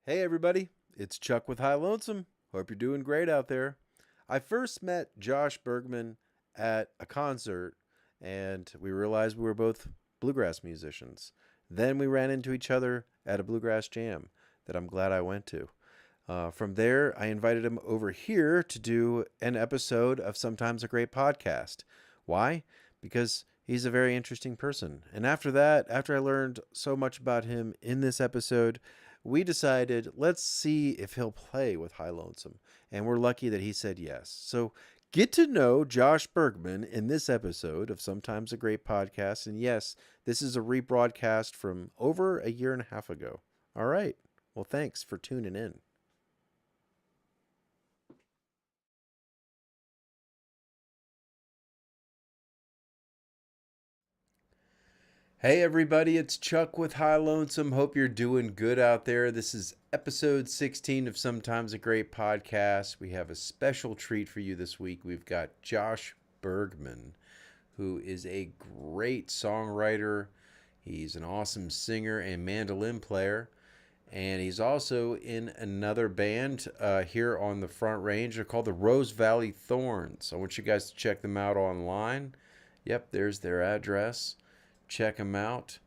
Hey everybody, it's Chuck with High Lonesome. Hope you're doing great out there. I first met Josh Bergmann at a concert and we realized we were both bluegrass musicians. Then we ran into each other at a bluegrass jam that I'm glad I went to. From there, I invited him over here to do an episode of Sometimes a Great Podcast. Why? Because he's a very interesting person. And after that, after I learned so much about him in this episode, we decided let's see if he'll play with High Lonesome. And we're lucky that he said yes. So get to know Josh Bergmann in this episode of Sometimes a Great Podcast. And yes, this is a rebroadcast from over a year and a half ago. All right. Well, thanks for tuning in. Hey everybody, it's Chuck with High Lonesome. Hope you're doing good out there. This is episode 16 of Sometimes a Great Podcast. We have a special treat for you this week. We've got Josh Bergmann, who is a great songwriter. He's an awesome singer and mandolin player. And he's also in another band here on the Front Range. They're called the Rose Valley Thorns. I want you guys to check them out online. Yep, there's their address. Check them out.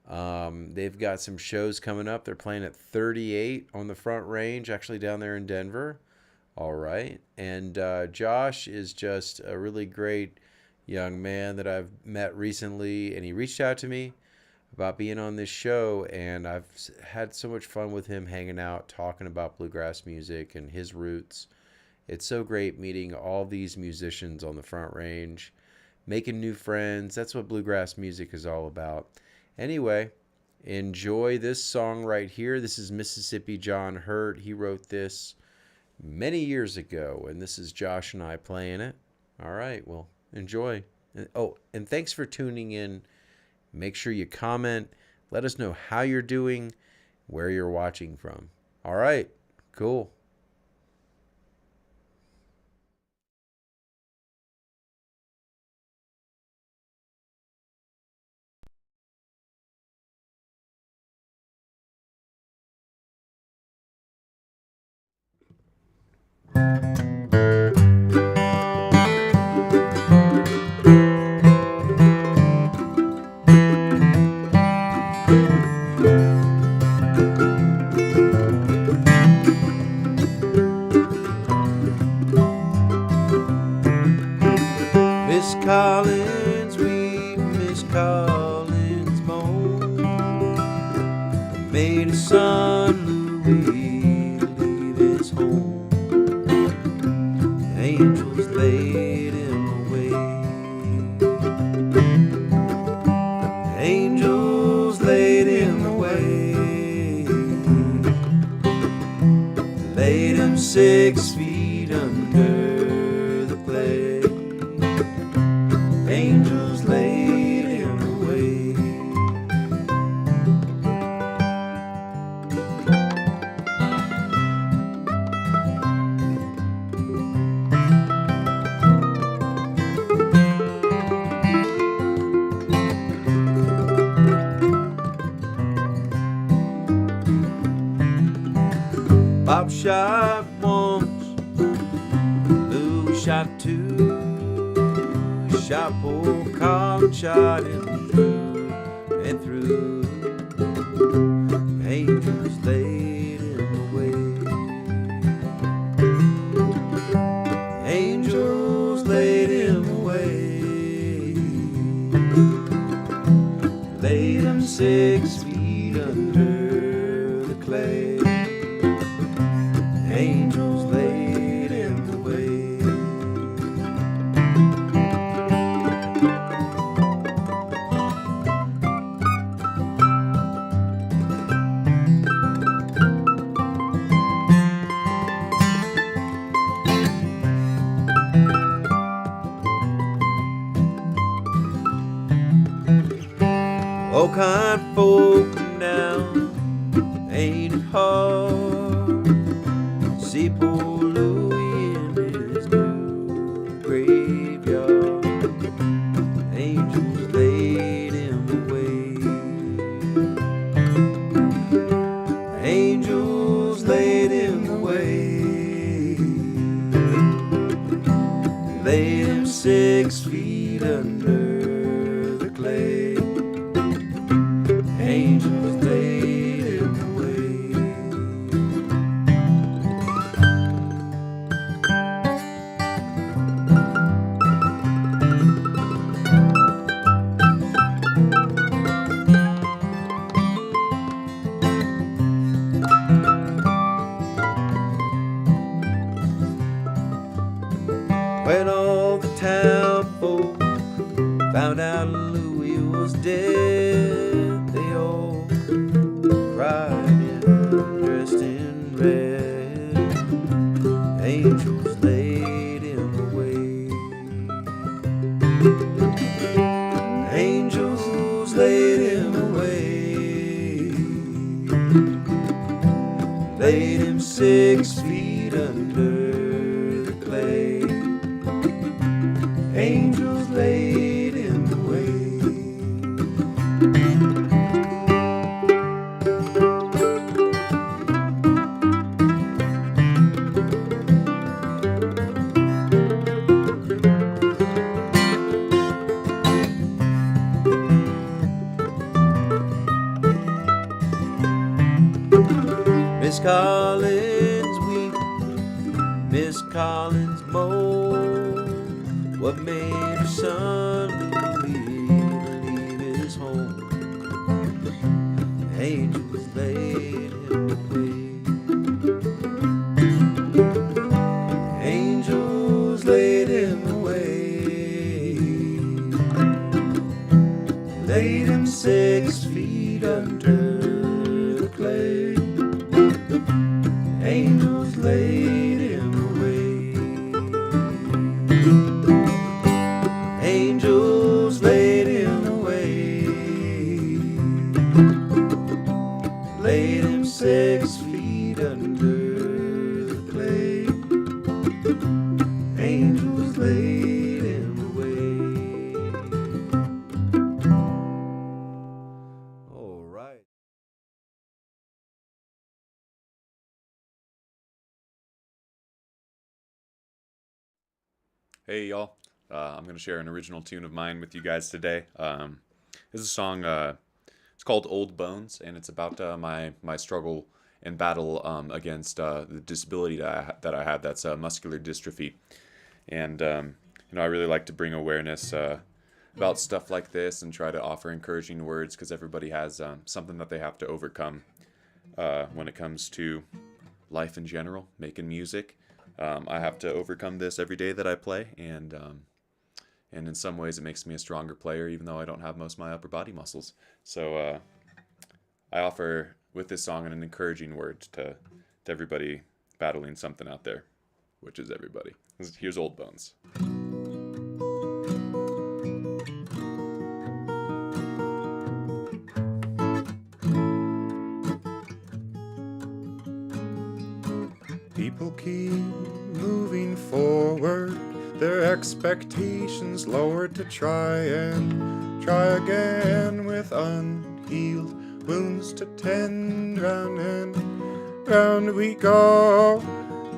They've got some shows coming up. They're playing at 38 on the Front Range, actually down there in Denver. All right. And Josh is just a really great young man that I've met recently, and he reached out to me about being on this show, and I've had so much fun with him hanging out, talking about bluegrass music and his roots. It's so great meeting all these musicians on the Front Range, making new friends. That's what bluegrass music is all about. Anyway, enjoy this song right here. This is Mississippi John Hurt. He wrote this many years ago, and this is Josh and I playing it. All right, well, enjoy. And thanks for tuning in. Make sure you comment. Let us know how you're doing, where you're watching from. All right, cool. Miss Collins, we Miss Collins moan. Made his son Louis leave his home. The angels laid him away. The angels laid him away. Laid him 6 feet under the clay. Angels laid him away. Bob shot once, Lou shot 2. Shot poor Cobb, shot him through and through. Angels laid him away. Angels laid him away. Laid him 6 feet under the clay. Angels laid him away. All kind folk now, ain't it hard? See poor Louis in his new graveyard. Angels laid him away. Angels 6 feet under the clay. Angels laid him away. When all the town folk found out Louis was dead, they all cried and dressed in red. Angels laid him away. Angels laid him away. Laid him 6 feet under the clay. Angels laid him away. Miss Collins weep, Miss Collins moan. What made her son leave his home? Angels laid him away. Angels laid him away. Laid him 6 feet under the clay. Angels laid him away. Angels laid him away. Laid him 6 feet under the clay. Angels laid him away. All right. Hey y'all, I'm going to share an original tune of mine with you guys today. This is a song, it's called Old Bones, and it's about my struggle and battle against the disability that I have, that's muscular dystrophy. And I really like to bring awareness about stuff like this and try to offer encouraging words, because everybody has something that they have to overcome when it comes to life in general, making music. I have to overcome this every day that I play, and in some ways it makes me a stronger player, even though I don't have most of my upper body muscles. So I offer with this song an encouraging word to everybody battling something out there, which is everybody. Here's Old Bones. People keep moving forward, their expectations lowered to try again with unhealed wounds to tend. Round and round we go,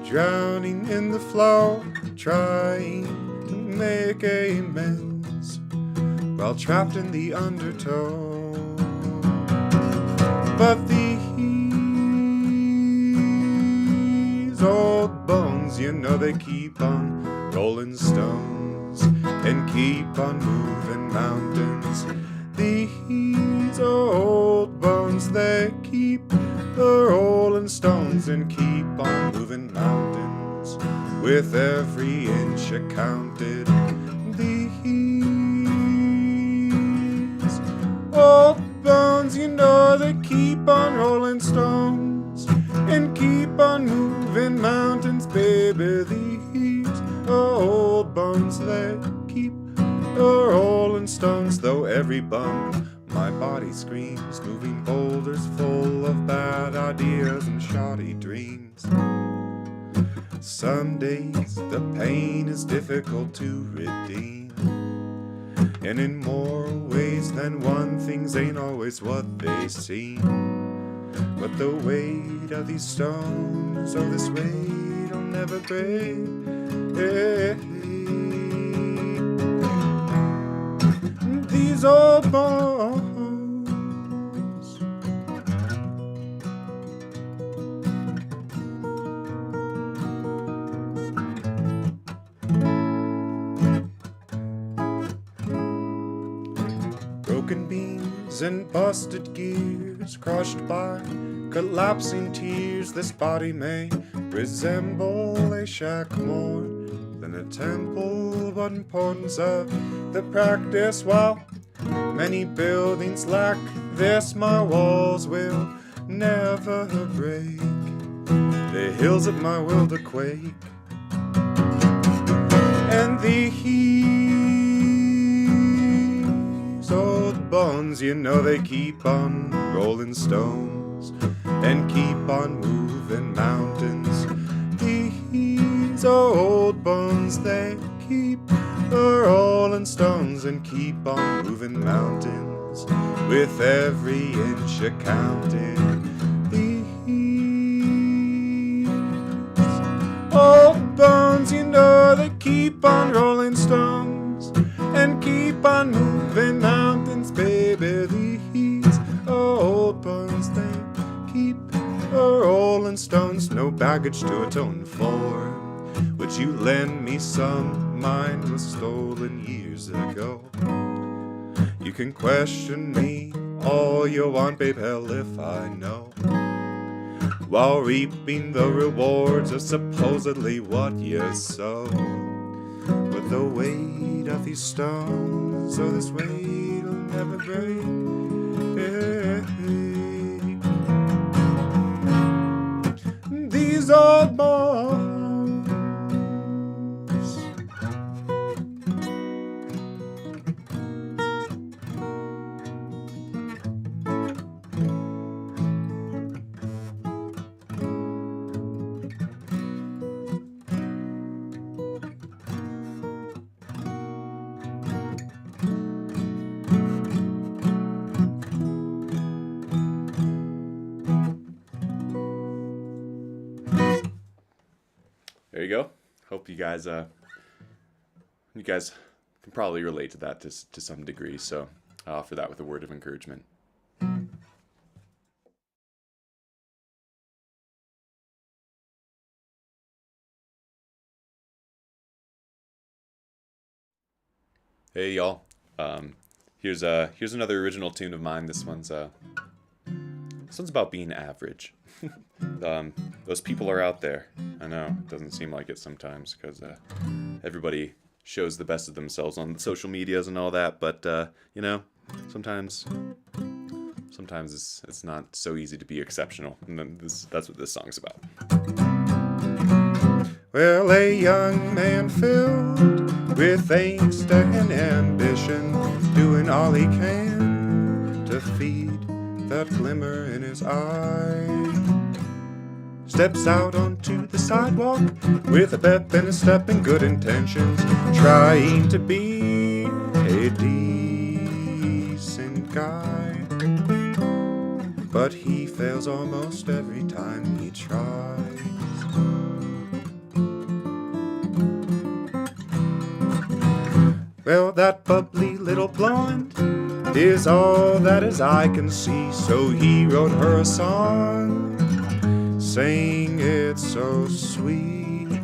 drowning in the flow, trying to make amends while trapped in the undertow. But these old bones, you know, they keep on rolling stones and keep on moving mountains. These old bones, they keep rolling stones and keep on moving mountains. With every inch accounted, these old bones, you know, they keep on rolling stones and keep on moving mountains, baby. These old bones, they keep rolling stones. Though every bump my body screams, moving boulders full of bad ideas and shoddy dreams. Some days the pain is difficult to redeem, and in more ways than one, things ain't always what they seem. But the weight of these stones, oh, this weight will never break. bones. Broken beams and busted gears, crushed by collapsing tears. This body may resemble a shack more than a temple, but importance of the practice, while many buildings lack this, my walls will never break, the hills of my will to quake. And these old bones, you know they keep on rolling stones and keep on moving mountains. These old bones, they keep rolling stones and keep on moving mountains, with every inch a-counting. These old bones, you know they keep on rolling stones and keep on moving mountains, baby. These old bones, they keep rolling stones. No baggage to atone for. Would you lend me some? Mine was stolen years ago. You can question me all you want, babe, hell if I know, while reaping the rewards of supposedly what you sow. But the weight of these stones, oh, this weight will never break. These old bones. There you go. Hope you guys can probably relate to that to some degree. So I'll offer that with a word of encouragement. Hey y'all. Here's another original tune of mine. This one's about being average. Those people are out there. I know it doesn't seem like it sometimes because everybody shows the best of themselves on the social medias and all that. But you know, sometimes it's not so easy to be exceptional. And then that's what this song's about. Well, a young man filled with angst and ambition, doing all he can to feed that glimmer in his eye, steps out onto the sidewalk with a pep and a step and good intentions, trying to be a decent guy. But he fails almost every time he tries. Well, that bubbly little blonde is all that his eye can see, so he wrote her a song, saying it's so sweet.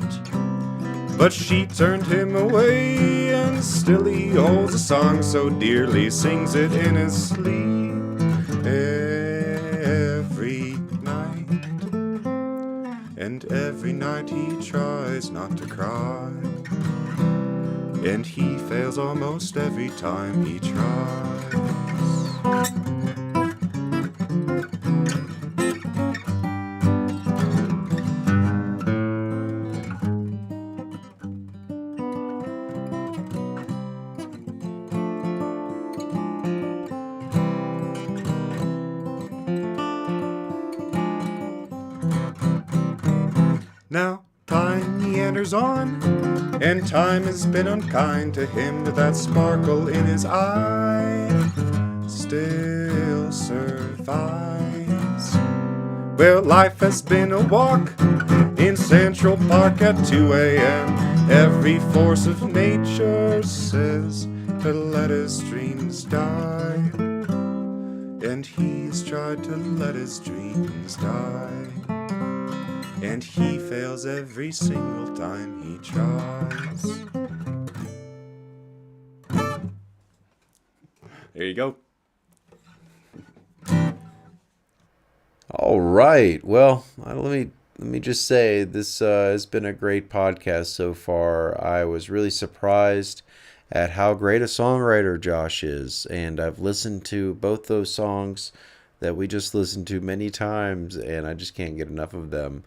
But she turned him away, and still he holds the song so dearly, sings it in his sleep every night. And every night he tries not to cry, and he fails almost every time he tries. Now time meanders on, and time has been unkind to him, but that sparkle in his eye still survives. Well, life has been a walk in Central Park at 2 a.m. Every force of nature says to let his dreams dreams die, and he's tried to let his dreams die, and he fails every single time he tries. There you go. All right. Well, let me just say this has been a great podcast so far. I was really surprised at how great a songwriter Josh is, and I've listened to both those songs that we just listened to many times, and I just can't get enough of them.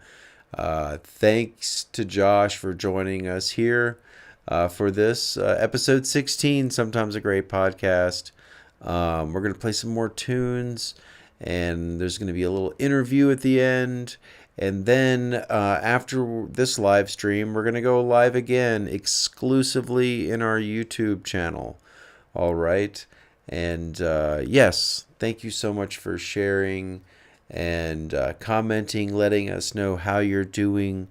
Thanks to Josh for joining us here for this episode 16, Sometimes a Great Podcast. We're going to play some more tunes, and there's going to be a little interview at the end. And then after this live stream, we're going to go live again exclusively in our YouTube channel. All right. And yes, thank you so much for sharing and commenting, letting us know how you're doing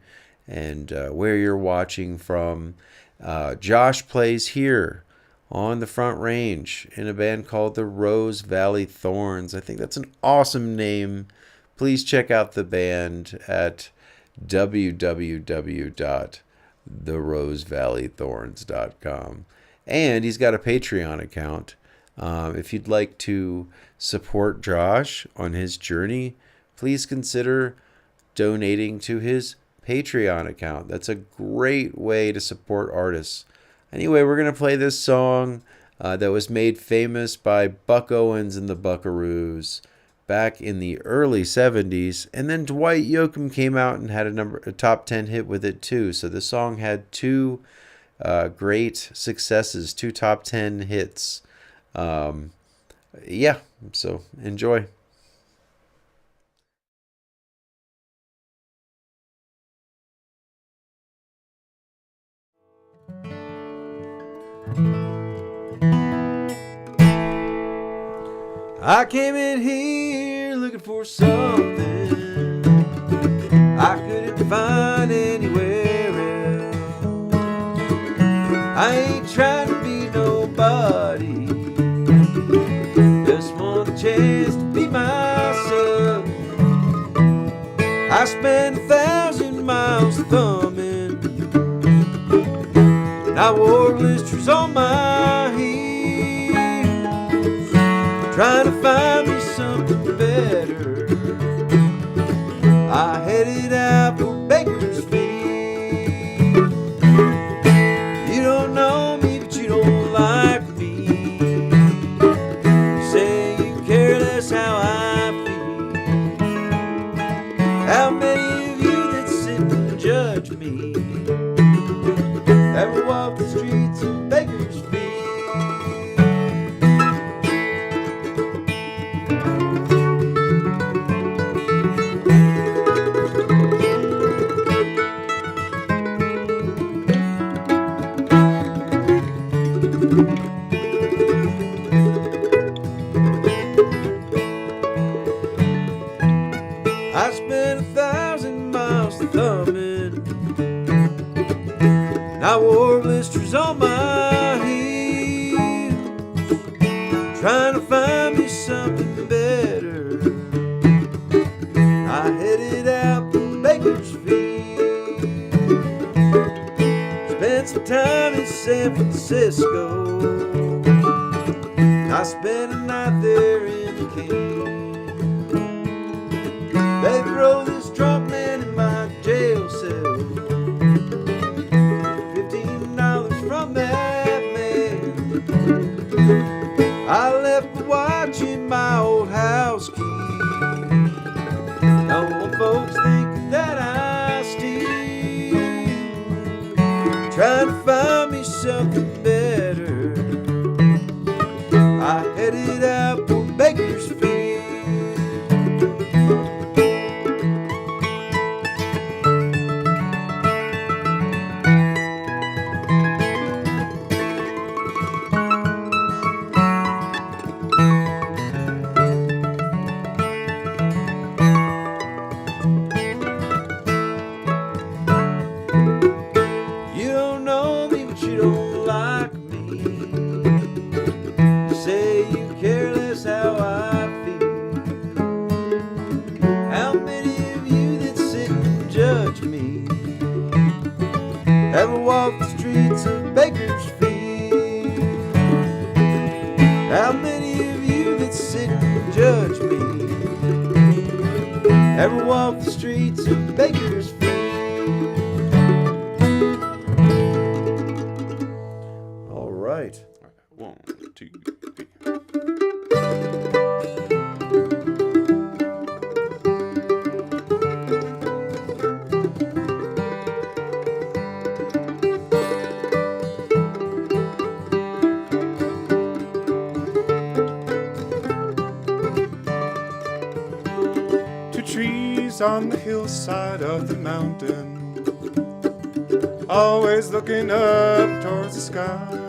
and where you're watching from. Josh plays here on the Front Range in a band called the Rose Valley Thorns. I think that's an awesome name. Please check out the band at www.therosevalleythorns.com. And he's got a Patreon account. If you'd like to support Josh on his journey, please consider donating to his Patreon account. That's a great way to support artists. Anyway, we're going to play this song that was made famous by Buck Owens and the Buckaroos back in the early 70s. And then Dwight Yoakam came out and had a top 10 hit with it too. So the song had two great successes, two top 10 hits. Yeah, so enjoy. I came in here looking for something I couldn't find anywhere else. I ain't trying to be nobody, just want a chance to be myself. I spent 1,000 miles thumbing, and I wore blisters on my heels, trying to find me something better. I headed out for Bakersfield. You don't know me, but you don't like me. You say you care less how I feel. How many of you that sit and judge me ever walk the streets of Bakersfield? I spent 1,000 miles thumbing, and I wore blisters on my heels, trying to find me something better. I headed out to Bakersfield, spent some time in San Francisco. I spent a night there in the cave. They throw this drunk man in my jail cell, $15 from that man. I left watching my old house key. Don't want folks thinking that I steal, trying to find me something better. I headed Ever walk the streets of Bakersfield? How many of you that sit and judge me ever walk the streets of Bakersfield? All right. All right. 1, 2, 3. Two trees on the hillside of the mountain, always looking up towards the sky.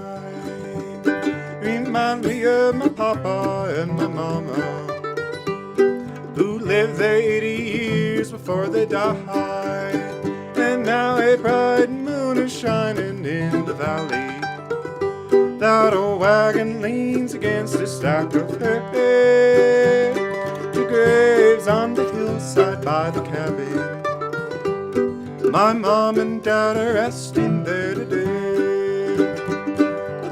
Remind me of my papa and my mama, who lived there 80 years before they died. And now a bright moon is shining in the valley. That old wagon leans against a stack of hay. Two graves on the hillside by the cabin, my mom and dad are resting there today.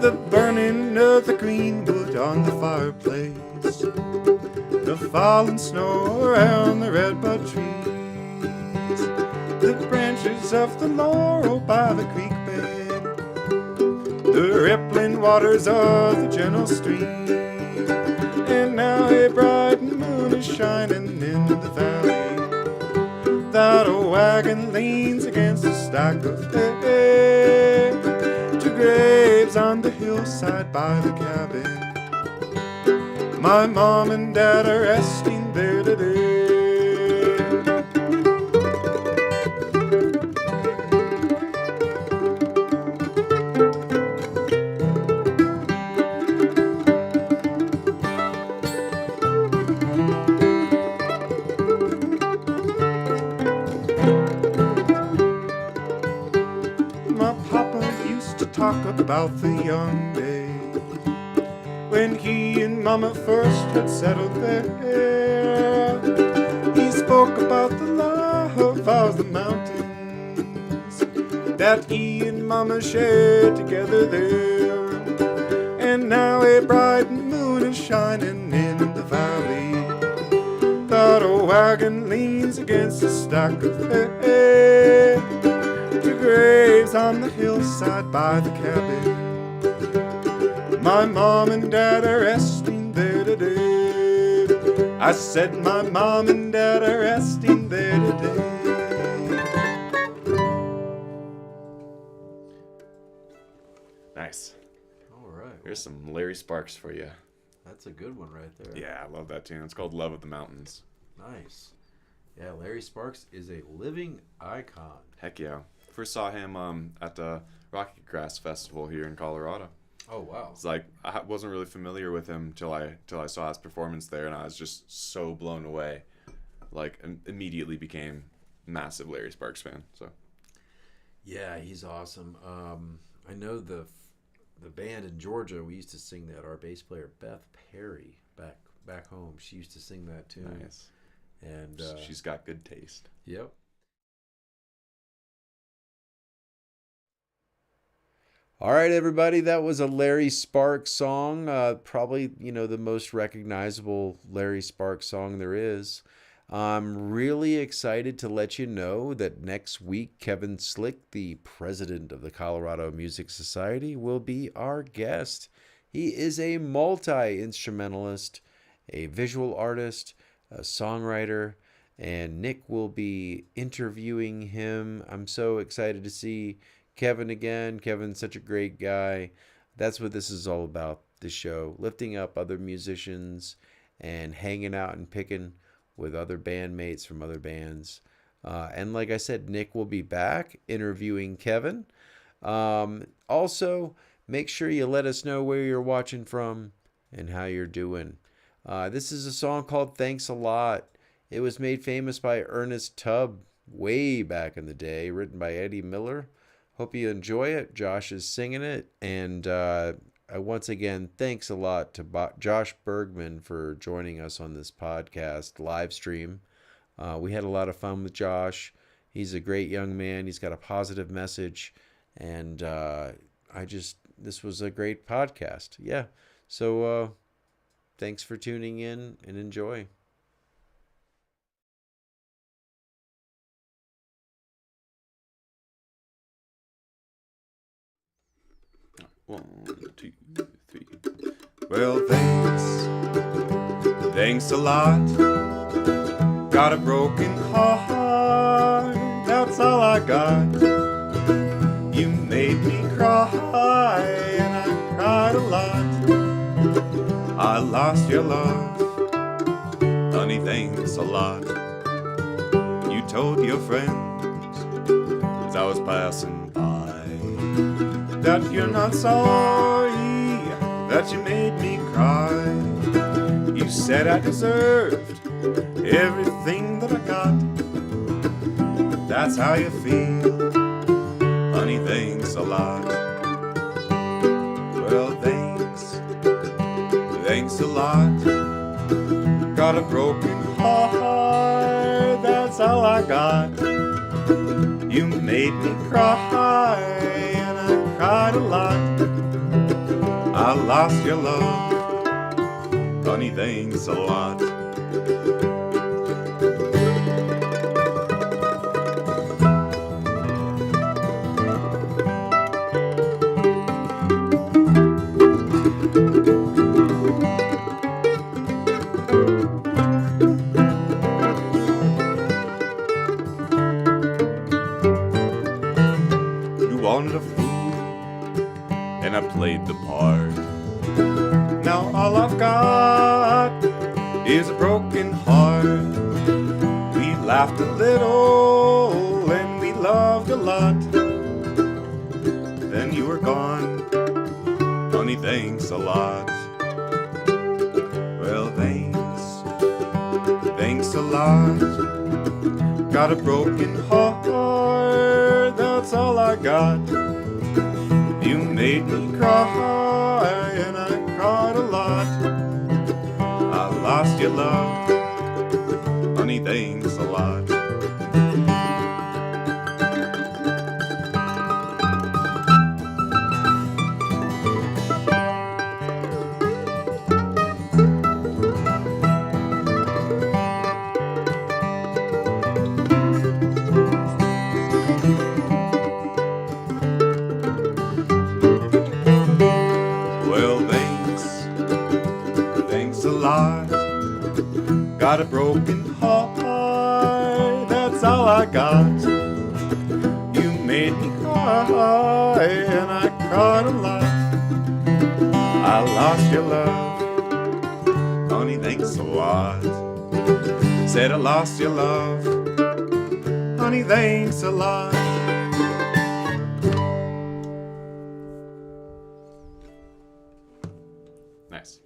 The burning of the green wood on the fireplace, the falling snow around the redbud trees, the branches of the laurel by the creek bed, the rippling waters of the gentle stream. And now a bright moon is shining in the valley. That old wagon leans against a stack of hay. Two graves on the hillside by the cabin, my mom and dad are resting there today. Talk about the young days when he and mama first had settled there. He spoke about the love of the mountains that he and mama shared together there. And now a bright moon is shining in the valley. That old wagon leans against a stack of hay. Two graves on the hillside by the cabin, my mom and dad are resting there today. I said my mom and dad are resting there today. Nice. All right. Here's some Larry Sparks for you. That's a good one right there. Yeah, I love that tune. It's called Love of the Mountains. Nice. Yeah, Larry Sparks is a living icon. Heck yeah. First saw him at the Rocky Grass Festival here in Colorado. Oh wow! It's like I wasn't really familiar with him till I saw his performance there, and I was just so blown away. Like immediately became massive Larry Sparks fan. So yeah, he's awesome. I know the band in Georgia. We used to sing that. Our bass player Beth Perry back home. She used to sing that too. nice. And She's got good taste. Yep. All right, everybody. That was a Larry Sparks song. Probably, the most recognizable Larry Sparks song there is. I'm really excited to let you know that next week, Kevin Slick, the president of the Colorado Music Society, will be our guest. He is a multi-instrumentalist, a visual artist, a songwriter, and Nick will be interviewing him. I'm so excited to see Kevin again. Kevin's such a great guy. That's what this is all about, this show. Lifting up other musicians and hanging out and picking with other bandmates from other bands. And like I said, Nick will be back interviewing Kevin. Also, make sure you let us know where you're watching from and how you're doing. This is a song called Thanks a Lot. It was made famous by Ernest Tubb way back in the day, written by Eddie Miller. Hope you enjoy it. Josh is singing it. And once again, thanks a lot to Josh Bergmann for joining us on this podcast live stream. We had a lot of fun with Josh. He's a great young man. He's got a positive message. And this was a great podcast. Yeah. So thanks for tuning in and enjoy. One, two, three. Well, thanks a lot. Got a broken heart, that's all I got. You made me cry, and I cried a lot. I lost your love, Honey, thanks a lot. you told your friends As I was passing by. that you're not sorry, that you made me cry. You said I deserved everything that I got, but that's how you feel. Honey, thanks a lot. Well, thanks a lot. Got a broken heart, that's all I got. You made me cry, and I cried a lot. I lost your love, Honey, thanks a lot. you wanted a fool, And I played the part. now all I've got is a broken heart. We laughed a little and we loved a lot. Then you were gone. Honey, thanks a lot. Well, thanks a lot. Got a broken heart, that's all I got. You made me cry, and I cried a lot. I lost your love, Honey, thanks a lot. well, thanks a lot. Got a broken heart, that's all I got. You made me cry, and I cried a lot. I lost your love, honey, thanks a lot. Said I lost your love, honey, thanks a lot. Nice.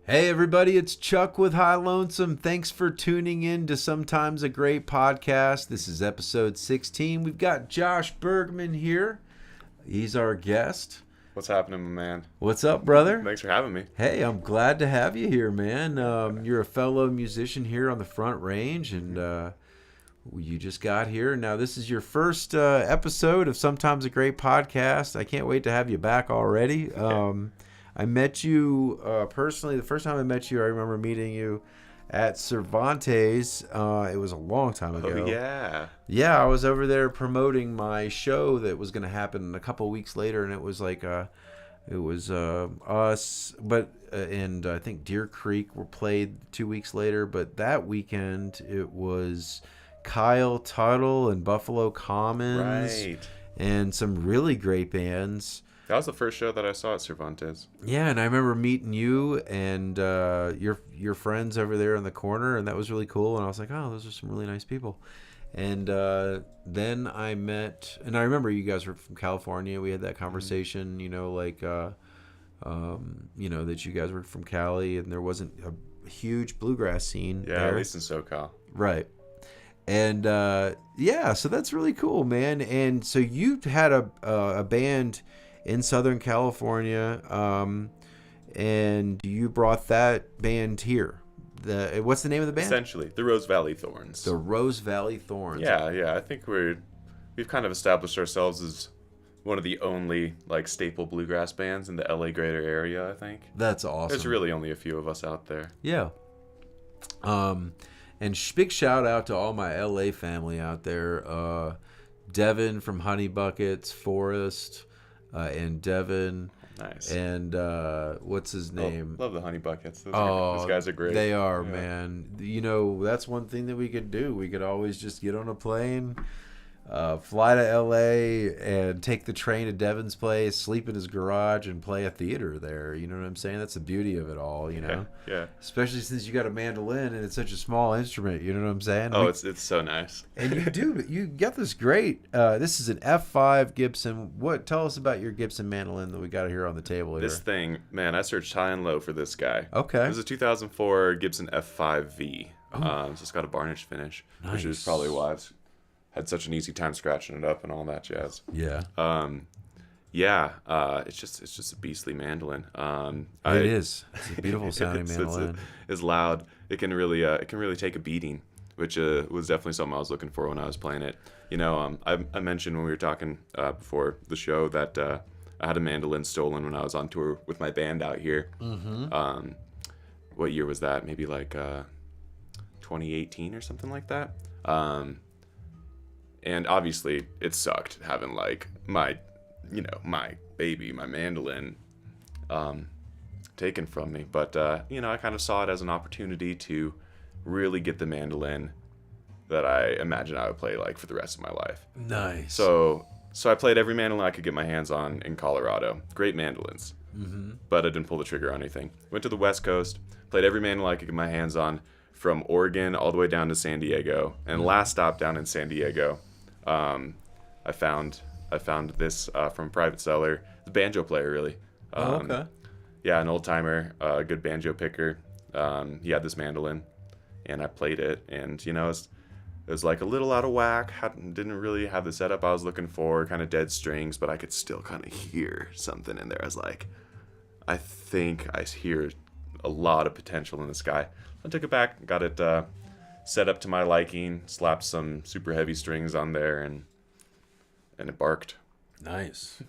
Hey everybody, it's Chuck with High Lonesome. Thanks for tuning in to Sometimes a Great Podcast. This is episode 16. We've got Josh Bergmann here. He's our guest. What's happening, my man? What's up, brother? Thanks for having me. Hey, I'm glad to have you here, man. You're a fellow musician here on the Front Range, and you just got here. Now, this is your first episode of Sometimes a Great Podcast. I can't wait to have you back already. I met you personally. The first time I met you, I remember meeting you at Cervantes. It was a long time ago. Oh, yeah. Yeah, I was over there promoting my show that was going to happen a couple weeks later, and it was like it was us, but and I think Deer Creek were played 2 weeks later. But that weekend it was Kyle Tuttle and Buffalo Commons, Right. and some really great bands. That was the first show that I saw at Cervantes. Yeah, and I remember meeting you and your friends over there in the corner, and that was really cool. And I was like, oh, those are some really nice people. And then I met, and I remember you guys were from California. We had that conversation, you know, like, you know, that you guys were from Cali, and there wasn't a huge bluegrass scene Yeah, there. at least in SoCal. Right. And yeah, so that's really cool, man. And so you had a band in Southern California, and you brought that band here. What's the name of the band? Essentially, the Rose Valley Thorns. The Rose Valley Thorns. Yeah. I think we've kind of established ourselves as one of the only like staple bluegrass bands in the LA greater area, I think. That's awesome. There's really only a few of us out there. Yeah. And big shout out to all my LA family out there. Devin from Honey Buckets, Forrest, and Devin. Nice. And what's his name? Love the Honey Buckets. Those guys are great. They are, man. You know, that's one thing that we could do. We could always just get on a plane, fly to LA, and take the train to Devin's place, sleep in his garage, and play a theater there. You know what I'm saying? That's the beauty of it all, you know? Yeah. Especially since you got a mandolin and it's such a small instrument. You know what I'm saying? Oh, it's so nice. And you got this great. This is an F5 Gibson. Tell us about your Gibson mandolin that we got here on the table here. This thing, man, I searched high and low for this guy. Okay. It was a 2004 Gibson F5V. It's just got a varnish finish, which is probably why it's had such an easy time scratching it up and all that jazz. Yeah. It's just a beastly mandolin. It is. It's a beautiful sounding mandolin. It's loud. It can really take a beating, which was definitely something I was looking for when I was playing it. You know, I mentioned when we were talking before the show that I had a mandolin stolen when I was on tour with my band out here. Mm-hmm. What year was that? Maybe like 2018 or something like that. And obviously it sucked having like my baby, my mandolin, taken from me. But, I kind of saw it as an opportunity to really get the mandolin that I imagine I would play like for the rest of my life. Nice. So I played every mandolin I could get my hands on in Colorado. Great mandolins. Mm-hmm. But I didn't pull the trigger on anything. Went to the West Coast, played every mandolin I could get my hands on from Oregon all the way down to San Diego. And last stop down in San Diego, I found this from a private seller. The banjo player, really. Okay. Yeah, an old timer, a good banjo picker. He had this mandolin, and I played it, and it was like a little out of whack. Didn't really have the setup I was looking for. Kind of dead strings, but I could still kind of hear something in there. I was like, I think I hear a lot of potential in this guy. I took it back, got it set up to my liking, slapped some super heavy strings on there, and it barked. Nice.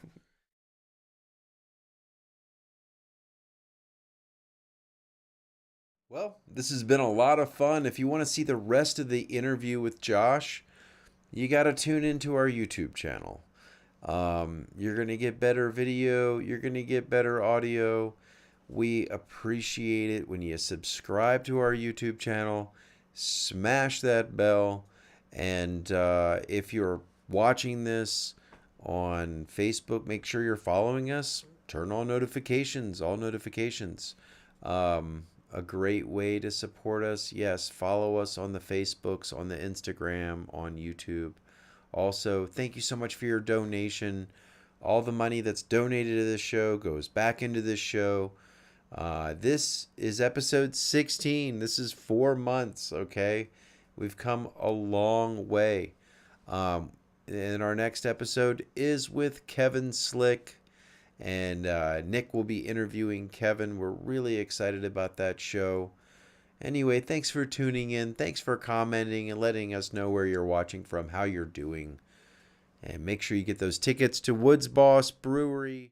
Well, this has been a lot of fun. If you want to see the rest of the interview with Josh, you got to tune into our YouTube channel. You're going to get better video. You're going to get better audio. We appreciate it when you subscribe to our YouTube channel, smash that bell, and if you're watching this on Facebook, make sure you're following us. Turn on notifications, all notifications. A great way to support us. Yes, follow us on the Facebooks, on the Instagram, on YouTube. Also, thank you so much for your donation. All the money that's donated to this show goes back into this show. This is episode 16. This is 4 months, okay? We've come a long way. And our next episode is with Kevin Slick. And Nick will be interviewing Kevin. We're really excited about that show. Anyway, thanks for tuning in. Thanks for commenting and letting us know where you're watching from, how you're doing. And make sure you get those tickets to Woods Boss Brewery.